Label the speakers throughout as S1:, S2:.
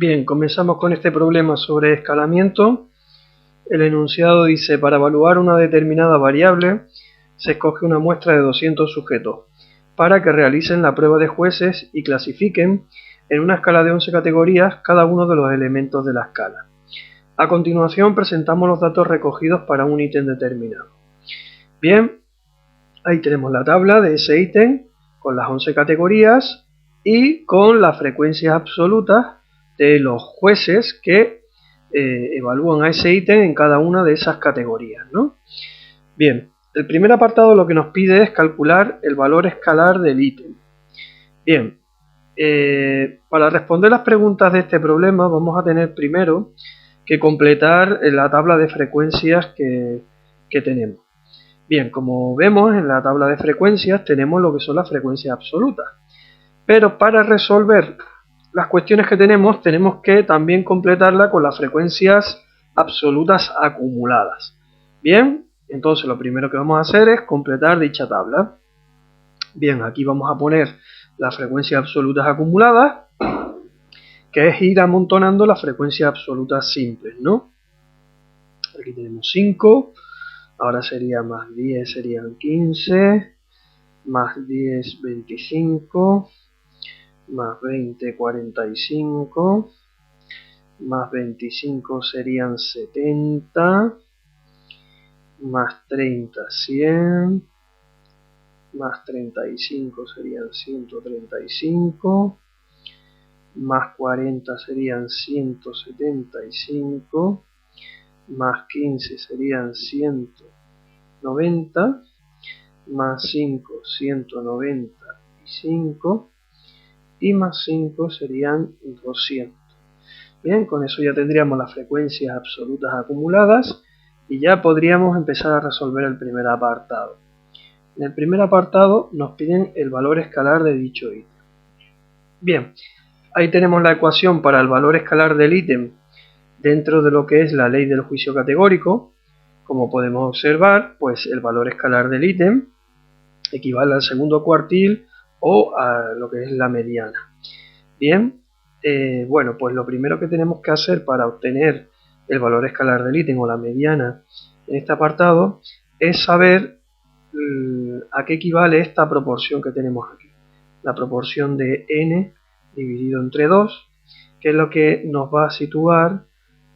S1: Bien, comenzamos con este problema sobre escalamiento. El enunciado dice: para evaluar una determinada variable, se escoge una muestra de 200 sujetos para que realicen la prueba de jueces y clasifiquen en una escala de 11 categorías cada uno de los elementos de la escala. A continuación presentamos los datos recogidos para un ítem determinado. Bien, ahí tenemos la tabla de ese ítem con las 11 categorías y con las frecuencias absolutas de los jueces que evalúan a ese ítem en cada una de esas categorías, ¿no? Bien, el primer apartado lo que nos pide es calcular el valor escalar del ítem. Bien, para responder las preguntas de este problema vamos a tener primero que completar la tabla de frecuencias que tenemos. Bien, como vemos en la tabla de frecuencias tenemos lo que son las frecuencias absolutas, pero para resolver las cuestiones que tenemos que también completarla con las frecuencias absolutas acumuladas. Bien, entonces lo primero que vamos a hacer es completar dicha tabla. Bien, aquí vamos a poner las frecuencias absolutas acumuladas, que es ir amontonando las frecuencias absolutas simples, ¿no? Aquí tenemos 5, ahora sería más 10, serían 15, más 10, 25, más 20, 45, más 25 serían 70, más 30, 100, más 35 serían 135, más 40 serían 175, más 15 serían 190, más 5, 195, y más 5 serían 200. Bien, con eso ya tendríamos las frecuencias absolutas acumuladas y ya podríamos empezar a resolver el primer apartado. En el primer apartado nos piden el valor escalar de dicho ítem. Bien, ahí tenemos la ecuación para el valor escalar del ítem dentro de lo que es la ley del juicio categórico. Como podemos observar, pues el valor escalar del ítem equivale al segundo cuartil o a lo que es la mediana. Bien, bueno, pues lo primero que tenemos que hacer para obtener el valor escalar del ítem o la mediana en este apartado es saber a qué equivale esta proporción que tenemos aquí. La proporción de n dividido entre 2, que es lo que nos va a situar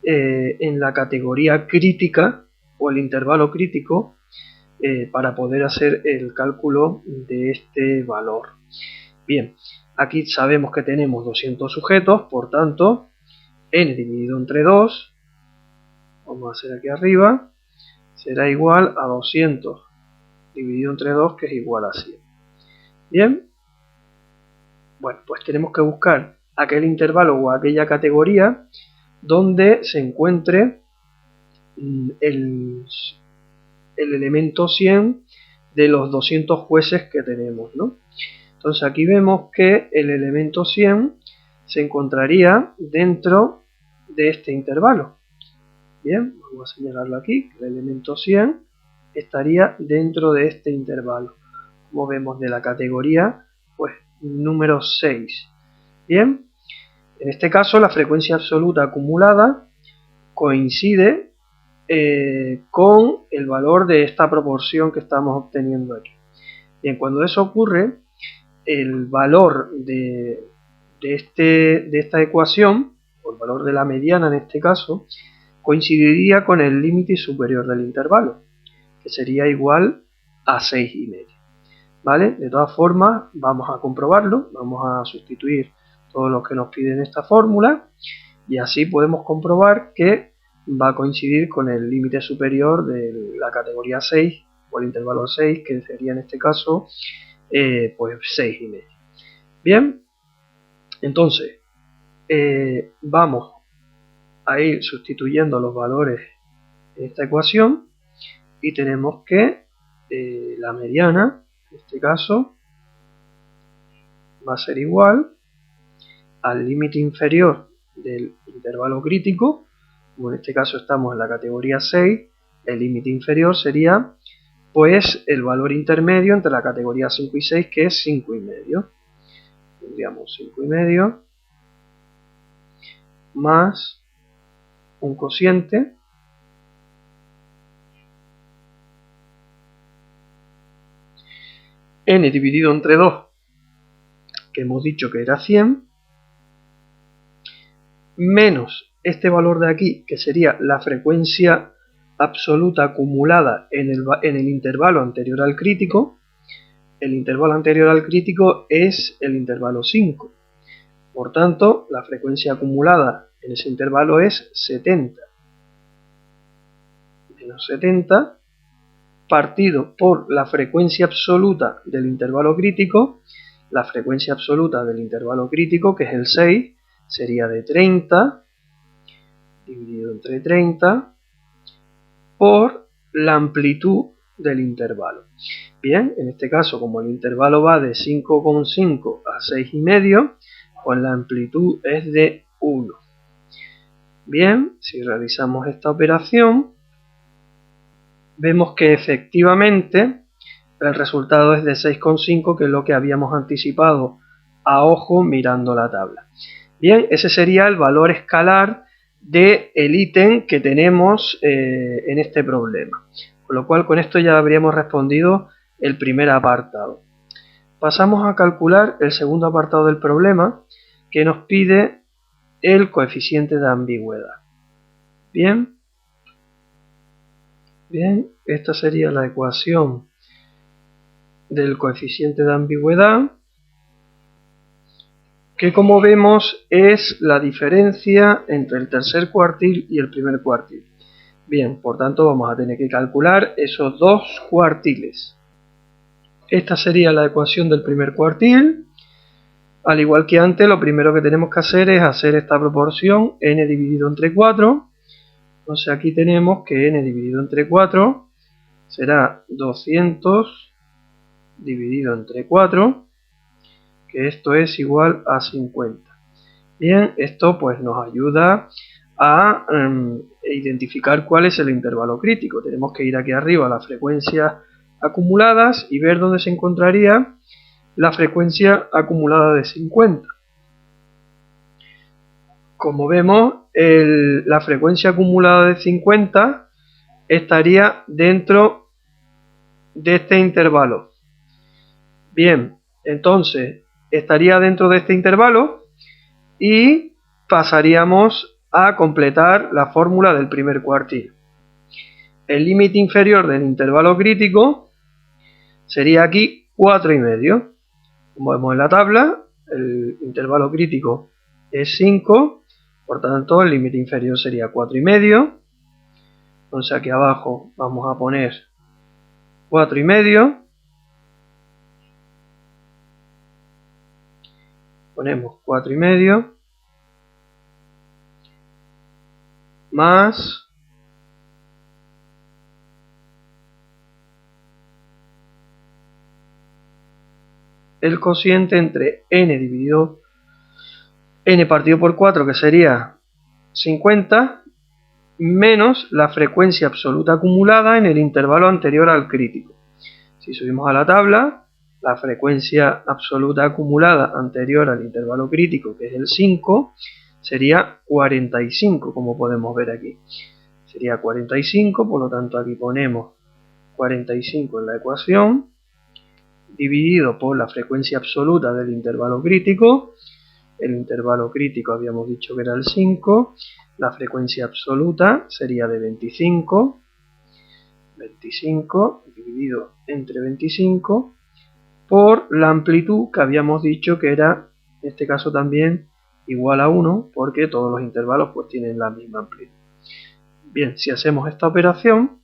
S1: en la categoría crítica o el intervalo crítico para poder hacer el cálculo de este valor. Bien, aquí sabemos que tenemos 200 sujetos, por tanto, n dividido entre 2, vamos a hacer aquí arriba, será igual a 200 dividido entre 2, que es igual a 100. Bien, bueno, pues tenemos que buscar aquel intervalo o aquella categoría donde se encuentre el elemento 100 de los 200 jueces que tenemos, ¿no? Entonces aquí vemos que el elemento 100 se encontraría dentro de este intervalo. Bien, vamos a señalarlo aquí, el elemento 100 estaría dentro de este intervalo. Como vemos, de la categoría, pues, número 6. Bien, en este caso la frecuencia absoluta acumulada coincide con el valor de esta proporción que estamos obteniendo aquí. Bien, cuando eso ocurre, el valor de esta ecuación, o el valor de la mediana en este caso, coincidiría con el límite superior del intervalo, que sería igual a 6,5. ¿Vale? De todas formas, vamos a comprobarlo, vamos a sustituir todo lo que nos pide en esta fórmula y así podemos comprobar que va a coincidir con el límite superior de la categoría 6 o el intervalo 6, que sería en este caso pues 6,5. Bien, entonces vamos a ir sustituyendo los valores en esta ecuación y tenemos que la mediana, en este caso, va a ser igual al límite inferior del intervalo crítico. Como en este caso estamos en la categoría 6, el límite inferior sería pues el valor intermedio entre la categoría 5 y 6, que es 5,5. Tendríamos 5,5 más un cociente n dividido entre 2, que hemos dicho que era 100, menos este valor de aquí, que sería la frecuencia absoluta acumulada en el intervalo anterior al crítico. El intervalo anterior al crítico es el intervalo 5. Por tanto, la frecuencia acumulada en ese intervalo es 70. Menos 70 partido por la frecuencia absoluta del intervalo crítico. La frecuencia absoluta del intervalo crítico, que es el 6, sería de 30 dividido entre 30 por la amplitud del intervalo. Bien, en este caso, como el intervalo va de 5,5 a 6,5, pues la amplitud es de 1. Bien, si realizamos esta operación, vemos que efectivamente el resultado es de 6,5, que es lo que habíamos anticipado a ojo mirando la tabla. Bien, ese sería el valor escalar del ítem que tenemos en este problema. Con lo cual, con esto ya habríamos respondido el primer apartado. Pasamos a calcular el segundo apartado del problema, que nos pide el coeficiente de ambigüedad. Bien, esta sería la ecuación del coeficiente de ambigüedad, que como vemos es la diferencia entre el tercer cuartil y el primer cuartil. Bien, por tanto vamos a tener que calcular esos dos cuartiles. Esta sería la ecuación del primer cuartil. Al igual que antes, lo primero que tenemos que hacer es hacer esta proporción n dividido entre 4. Entonces aquí tenemos que n dividido entre 4 será 200 dividido entre 4, que esto es igual a 50. Bien, esto pues nos ayuda a identificar cuál es el intervalo crítico. Tenemos que ir aquí arriba a las frecuencias acumuladas y ver dónde se encontraría la frecuencia acumulada de 50. Como vemos, la frecuencia acumulada de 50 estaría dentro de este intervalo. Bien, entonces estaría dentro de este intervalo y pasaríamos a completar la fórmula del primer cuartil. El límite inferior del intervalo crítico sería aquí 4,5. Como vemos en la tabla, el intervalo crítico es 5, por tanto el límite inferior sería 4,5. Entonces aquí abajo vamos a poner 4,5. Ponemos 4,5 más el cociente entre n partido por 4, que sería 50, menos la frecuencia absoluta acumulada en el intervalo anterior al crítico. Si subimos a la tabla, la frecuencia absoluta acumulada anterior al intervalo crítico, que es el 5, sería 45, como podemos ver aquí. Sería 45, por lo tanto aquí ponemos 45 en la ecuación, dividido por la frecuencia absoluta del intervalo crítico. El intervalo crítico habíamos dicho que era el 5, la frecuencia absoluta sería de 25, 25 dividido entre 25 por la amplitud, que habíamos dicho que era, en este caso también, igual a 1, porque todos los intervalos pues tienen la misma amplitud. Bien, si hacemos esta operación,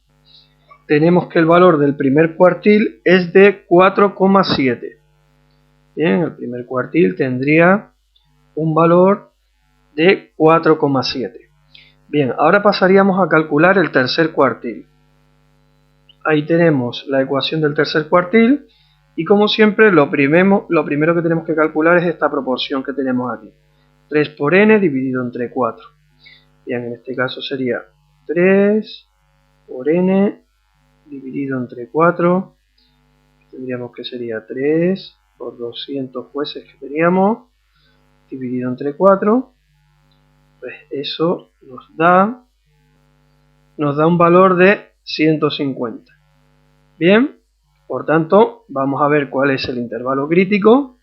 S1: tenemos que el valor del primer cuartil es de 4,7. Bien, el primer cuartil tendría un valor de 4,7. Bien, ahora pasaríamos a calcular el tercer cuartil. Ahí tenemos la ecuación del tercer cuartil y, como siempre, lo primero que tenemos que calcular es esta proporción que tenemos aquí. 3 por n dividido entre 4. Bien, en este caso sería 3 por n dividido entre 4. Tendríamos que sería 3 por 200 jueces que teníamos, dividido entre 4. Pues eso nos da un valor de 150. Bien, por tanto, vamos a ver cuál es el intervalo crítico.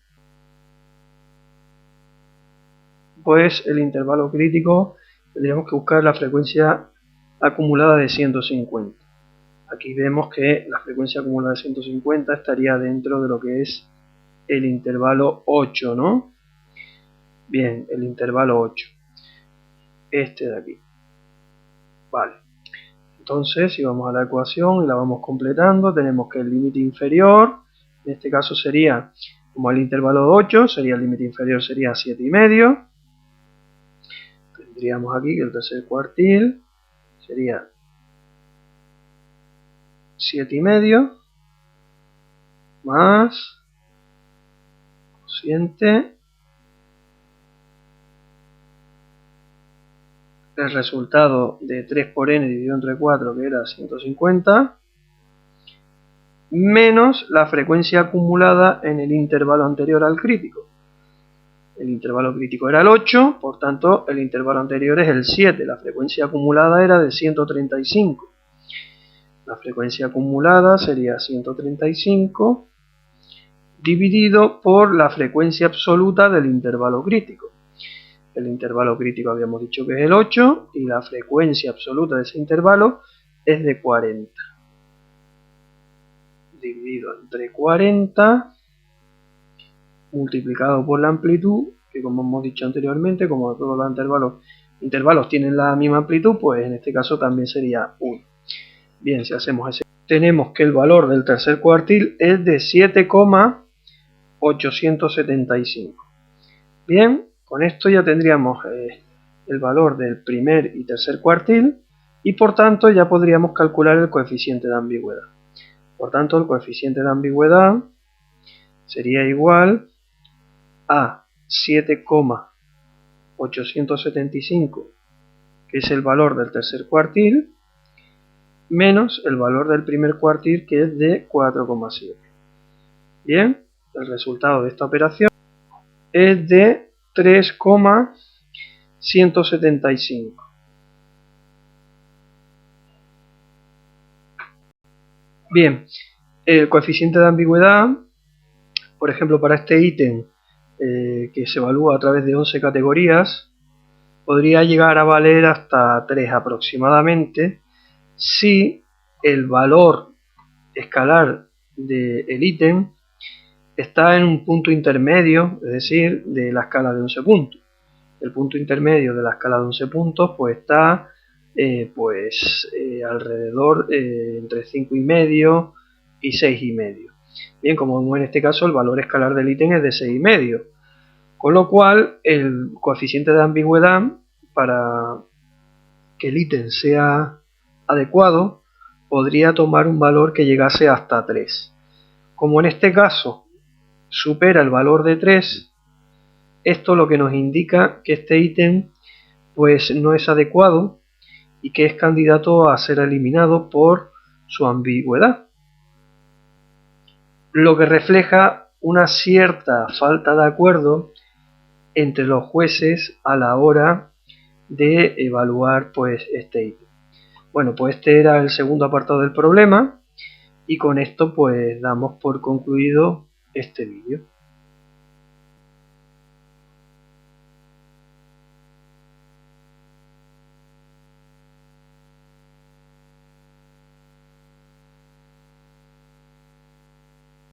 S1: Pues el intervalo crítico tendríamos que buscar la frecuencia acumulada de 150. Aquí vemos que la frecuencia acumulada de 150 estaría dentro de lo que es el intervalo 8, ¿no? Bien, el intervalo 8. Este de aquí. Vale. Entonces, si vamos a la ecuación y la vamos completando, tenemos que el límite inferior, en este caso sería, como el intervalo 8, sería el límite inferior sería 7,5. Tendríamos aquí que el tercer cuartil sería 7,5 más cociente, el resultado de 3 por n dividido entre 4, que era 150, menos la frecuencia acumulada en el intervalo anterior al crítico. El intervalo crítico era el 8, por tanto el intervalo anterior es el 7, la frecuencia acumulada era de 135. La frecuencia acumulada sería 135 dividido por la frecuencia absoluta del intervalo crítico. El intervalo crítico habíamos dicho que es el 8 y la frecuencia absoluta de ese intervalo es de 40. Dividido entre 40 multiplicado por la amplitud, que como hemos dicho anteriormente, como todos los intervalos tienen la misma amplitud, pues en este caso también sería 1. Bien, si hacemos ese, tenemos que el valor del tercer cuartil es de 7,875. Bien, con esto ya tendríamos el valor del primer y tercer cuartil y por tanto ya podríamos calcular el coeficiente de ambigüedad. Por tanto, el coeficiente de ambigüedad sería igual a 7,875, que es el valor del tercer cuartil, menos el valor del primer cuartil, que es de 4,7. Bien, el resultado de esta operación es de 3,175. Bien, el coeficiente de ambigüedad, por ejemplo, para este ítem que se evalúa a través de 11 categorías, podría llegar a valer hasta 3 aproximadamente si el valor escalar del ítem está en un punto intermedio, es decir, de la escala de 11 puntos. El punto intermedio de la escala de 11 puntos pues está alrededor entre 5,5 y 6,5. Bien, como en este caso el valor escalar del ítem es de 6,5, con lo cual el coeficiente de ambigüedad para que el ítem sea adecuado podría tomar un valor que llegase hasta 3. Como en este caso supera el valor de 3, esto lo que nos indica que este ítem pues no es adecuado y que es candidato a ser eliminado por su ambigüedad, lo que refleja una cierta falta de acuerdo entre los jueces a la hora de evaluar pues este ítem. Bueno, pues este era el segundo apartado del problema y con esto pues damos por concluido este vídeo.